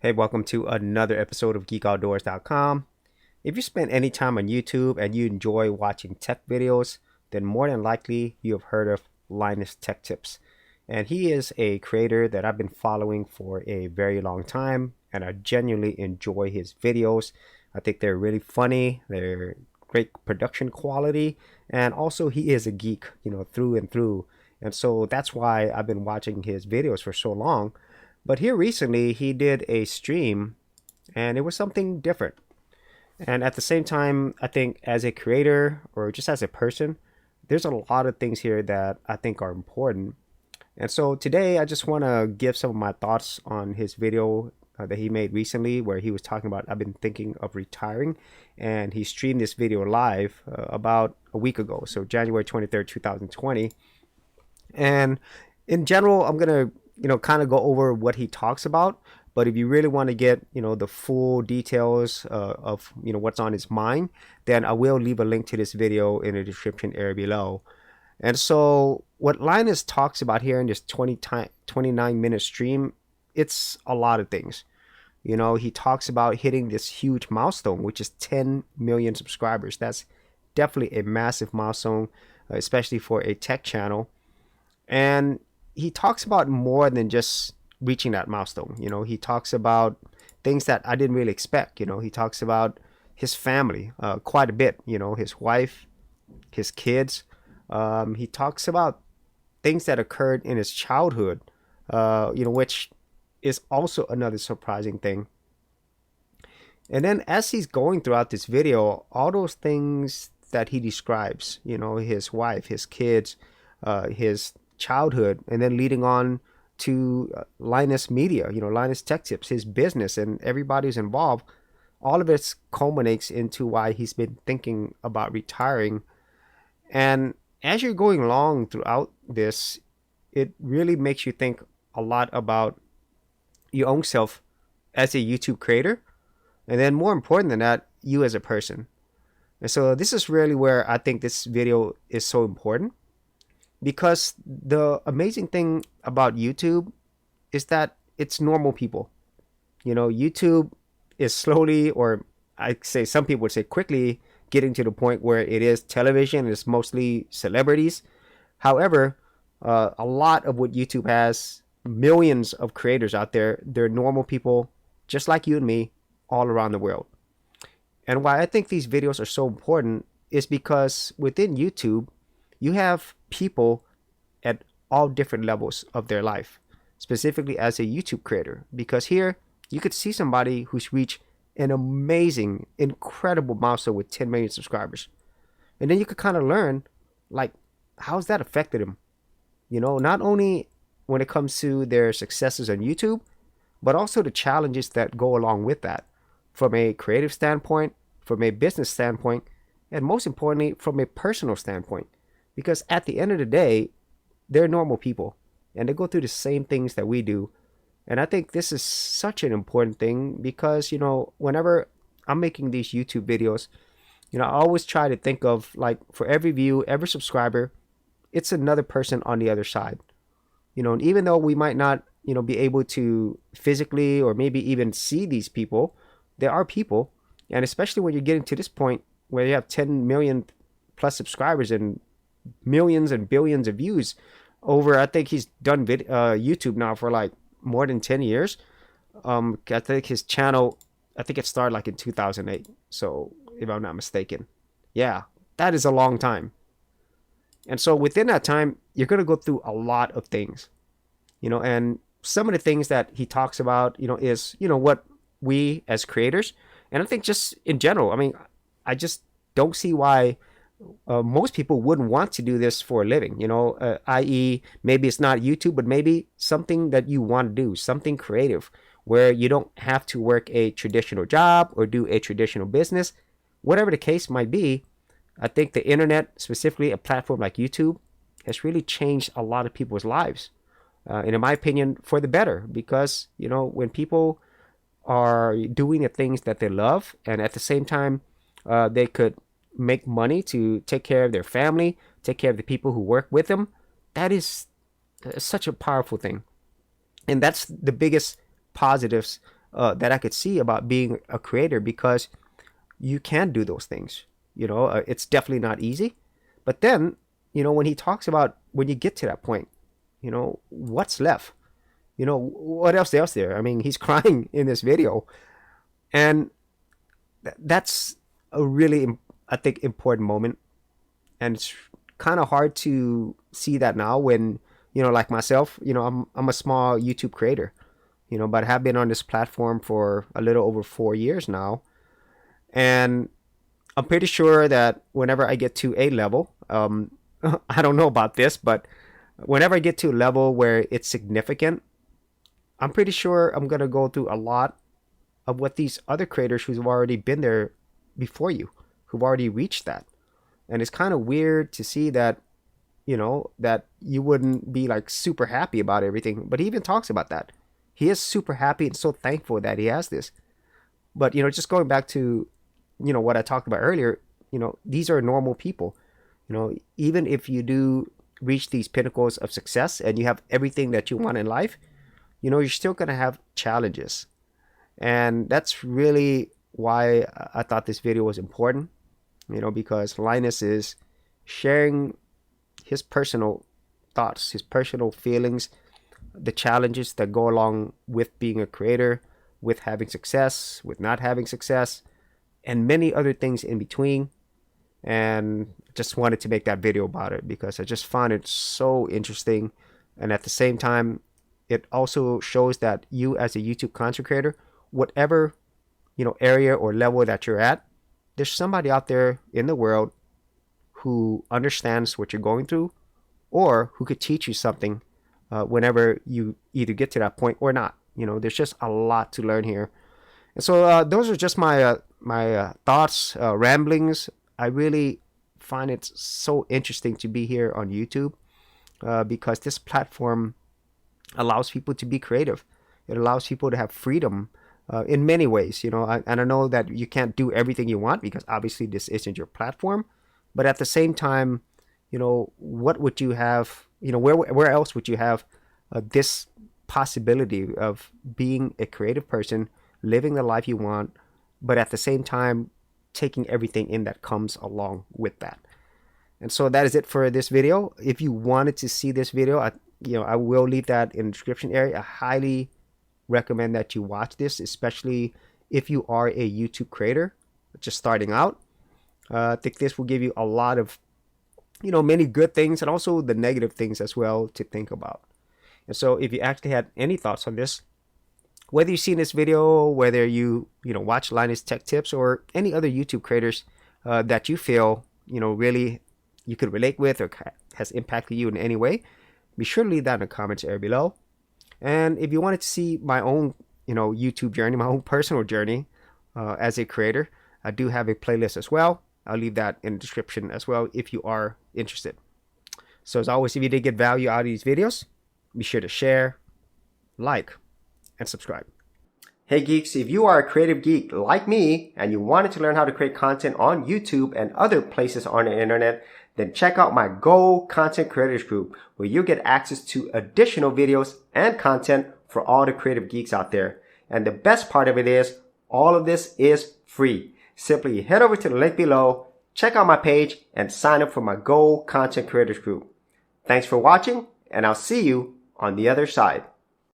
Hey, welcome to another episode of geekoutdoors.com. If you spend any time on YouTube and you enjoy watching tech videos, then more than likely you have heard of Linus Tech Tips. And he is a creator that I've been following for a very long time, and I genuinely enjoy his videos. I think they're really funny, they're great production quality, and also he is a geek, through and through. And so that's why I've been watching his videos for so long. But here recently, he did a stream and it was something different. And at the same time, I think as a creator or just as a person, there's a lot of things here that I think are important. And so today, I just want to give some of my thoughts on his video that he made recently, where he was talking about I've been thinking of retiring. And he streamed this video live about a week ago, so January 23rd, 2020. And in general, I'm going to kind of go over what he talks about. But if you really want to get, the full details of, what's on his mind, then I will leave a link to this video in the description area below. And so what Linus talks about here in this 29-minute stream, it's a lot of things. He talks about hitting this huge milestone, which is 10 million subscribers. That's definitely a massive milestone, especially for a tech channel. And he talks about more than just reaching that milestone. He talks about things that I didn't really expect. He talks about his family quite a bit, his wife, his kids. He talks about things that occurred in his childhood, which is also another surprising thing. And then as he's going throughout this video, all those things that he describes, his wife, his kids, his childhood, and then leading on to Linus Media, Linus Tech Tips, his business, and everybody who's involved, all of it culminates into why he's been thinking about retiring. And as you're going along throughout this, it really makes you think a lot about your own self as a YouTube creator, and then more important than that, you as a person. And so this is really where I think this video is so important. Because the amazing thing about YouTube is that it's normal people. YouTube is slowly, or I say some people would say quickly, getting to the point where it is television. It's mostly celebrities. However, a lot of what YouTube has, millions of creators out there, they're normal people just like you and me all around the world. And why I think these videos are so important is because within YouTube, you have people at all different levels of their life, specifically as a YouTube creator, because here you could see somebody who's reached an amazing, incredible milestone with 10 million subscribers. And then you could kind of learn, like, how's that affected them? Not only when it comes to their successes on YouTube, but also the challenges that go along with that from a creative standpoint, from a business standpoint, and most importantly, from a personal standpoint. Because at the end of the day, they're normal people and they go through the same things that we do. And I think this is such an important thing because, whenever I'm making these YouTube videos, I always try to think of, like, for every view, every subscriber, it's another person on the other side. And even though we might not, be able to physically or maybe even see these people, there are people. And especially when you're getting to this point where you have 10 million plus subscribers and millions and billions of views over, I think he's done YouTube now for like more than 10 years. I think his channel, I think it started like in 2008. So if I'm not mistaken, yeah, that is a long time. And so within that time, you're going to go through a lot of things, and some of the things that he talks about, is, what we as creators, and I think just in general, I mean, I just don't see why most people wouldn't want to do this for a living, i.e. maybe it's not YouTube, but maybe something that you want to do, something creative where you don't have to work a traditional job or do a traditional business, whatever the case might be. I think the internet, specifically a platform like YouTube, has really changed a lot of people's lives. And in my opinion, for the better, because, when people are doing the things that they love and at the same time, they could make money to take care of their family, take care of the people who work with them, that is such a powerful thing. And that's the biggest positives that I could see about being a creator, because you can do those things. It's definitely not easy. But then, when he talks about when you get to that point, what's left? What else there? I mean, he's crying in this video. And that's a really, I think, important moment. And it's kind of hard to see that now when, like myself, I'm a small YouTube creator, but I have been on this platform for a little over 4 years now. And I'm pretty sure that whenever I get to a level, I don't know about this, but whenever I get to a level where it's significant, I'm pretty sure I'm going to go through a lot of what these other creators who've already been there before you, who've already reached that. And it's kind of weird to see that, that you wouldn't be like super happy about everything. But he even talks about that. He is super happy and so thankful that he has this. But, just going back to, what I talked about earlier, these are normal people. Even if you do reach these pinnacles of success and you have everything that you want in life, you're still going to have challenges. And that's really why I thought this video was important, because Linus is sharing his personal thoughts, his personal feelings, the challenges that go along with being a creator, with having success, with not having success, and many other things in between. And just wanted to make that video about it because I just found it so interesting. And at the same time, it also shows that you as a YouTube content creator, whatever area or level that you're at, there's somebody out there in the world who understands what you're going through, or who could teach you something whenever you either get to that point or not. There's just a lot to learn here. And so those are just my thoughts, ramblings. I really find it so interesting to be here on YouTube because this platform allows people to be creative. It allows people to have freedom in many ways, and I know that you can't do everything you want because obviously this isn't your platform. But at the same time, what would you have? Where else would you have this possibility of being a creative person, living the life you want, but at the same time taking everything in that comes along with that? And so that is it for this video. If you wanted to see this video, I will leave that in the description area. I highly recommend that you watch this, especially if you are a YouTube creator just starting out. I think this will give you a lot of, many good things and also the negative things as well to think about. And so if you actually had any thoughts on this, whether you've seen this video, whether you watch Linus Tech Tips or any other YouTube creators that you feel, really you could relate with or has impacted you in any way, be sure to leave that in the comments area below. And if you wanted to see my own, YouTube journey, my own personal journey as a creator, I do have a playlist as well. I'll leave that in the description as well if you are interested. So as always, if you did get value out of these videos, be sure to share, like, and subscribe. Hey geeks, if you are a creative geek like me and you wanted to learn how to create content on YouTube and other places on the internet, then check out my Go Content Creators group, where you get access to additional videos and content for all the creative geeks out there. And the best part of it is, all of this is free. Simply head over to the link below, check out my page, and sign up for my Go Content Creators group. Thanks for watching, and I'll see you on the other side.